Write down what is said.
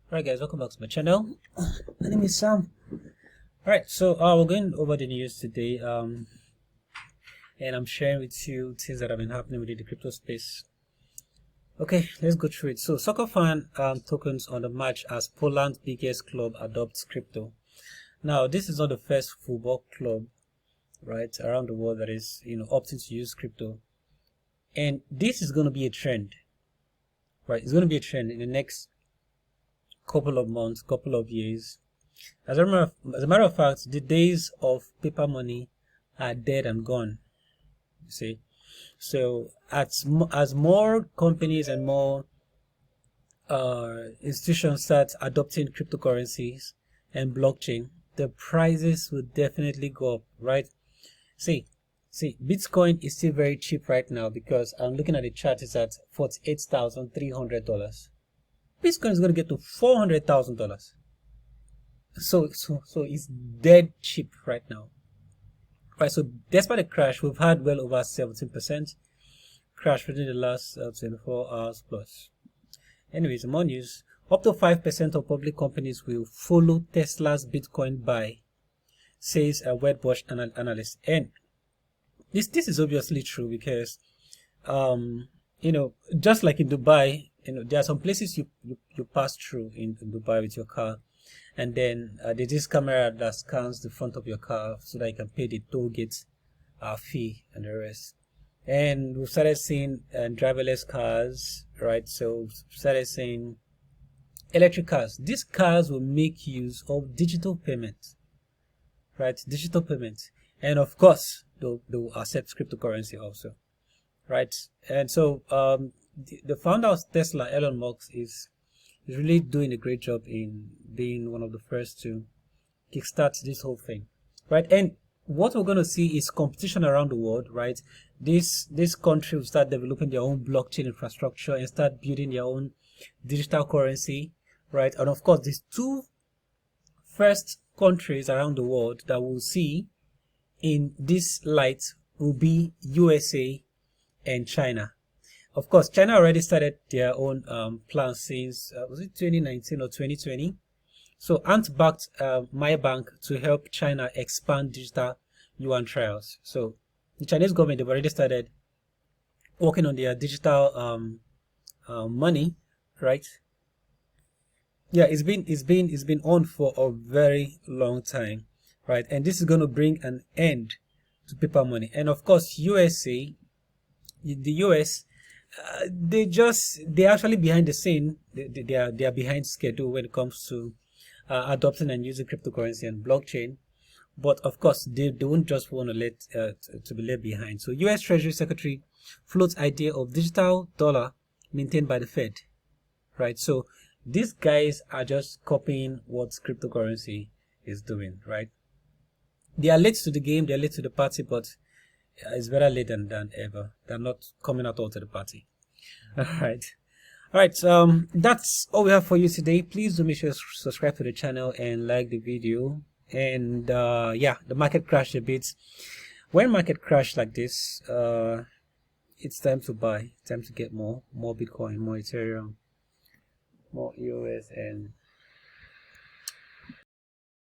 Alright guys, welcome back to my channel. My name is Sam. Alright, so we're going over the news today, and I'm sharing with you things that have been happening within the crypto space. Okay, let's go through it. So soccer fan tokens on the march as Poland's biggest club adopts crypto. Now this is not the first football club, right, around the world that is opting to use crypto, and this is going to be a trend, right? It's going to be a trend in the next couple of months, couple of years. As a matter of fact, the days of paper money are dead and gone. You see, so as more companies and more institutions start adopting cryptocurrencies and blockchain, the prices will definitely go up, right? See, Bitcoin is still very cheap right now because I'm looking at the chart. It's at $48,300. Bitcoin is going to get to $400,000. So it's dead cheap right now. Right, so despite the crash, we've had well over 17% crash within the last 24 hours plus. Anyways, more news. Up to 5% of public companies will follow Tesla's Bitcoin buy, says a Wedbush analyst. And this is obviously true because, just like in Dubai, there are some places you pass through in Dubai with your car, and then there's this camera that scans the front of your car so that you can pay the toll gate fee and the rest. And we've started seeing driverless cars, right? So we've started seeing electric cars. These cars will make use of digital payment, right? Digital payment, and of course they'll accept cryptocurrency also, right? And so the founder of Tesla, Elon Musk, is really doing a great job in being one of the first to kickstart this whole thing, right? And what we're going to see is competition around the world, right? This country will start developing their own blockchain infrastructure and start building their own digital currency, right? And of course, these two first countries around the world that we'll see in this light will be USA and China. Of course, China already started their own plans since was it 2019 or 2020? So Ant backed my bank to help China expand digital yuan trials. So the Chinese government, they've already started working on their digital money, right? Yeah, it's been on for a very long time, right? And this is going to bring an end to paper money. And of course, the US. They're actually behind the scene. They are behind schedule when it comes to adopting and using cryptocurrency and blockchain. But of course, they don't just want to let to be left behind. So US Treasury Secretary floats idea of digital dollar maintained by the Fed, right? So these guys are just copying what cryptocurrency is doing, right? They are late to the game, they are late to the party, but it's better late than ever. They're not coming at all to the party. All right. That's all we have for you today. Please do make sure to subscribe to the channel and like the video. And yeah, the market crashed a bit. When market crash like this, it's time to buy. It's time to get more Bitcoin, more Ethereum, more EOS, and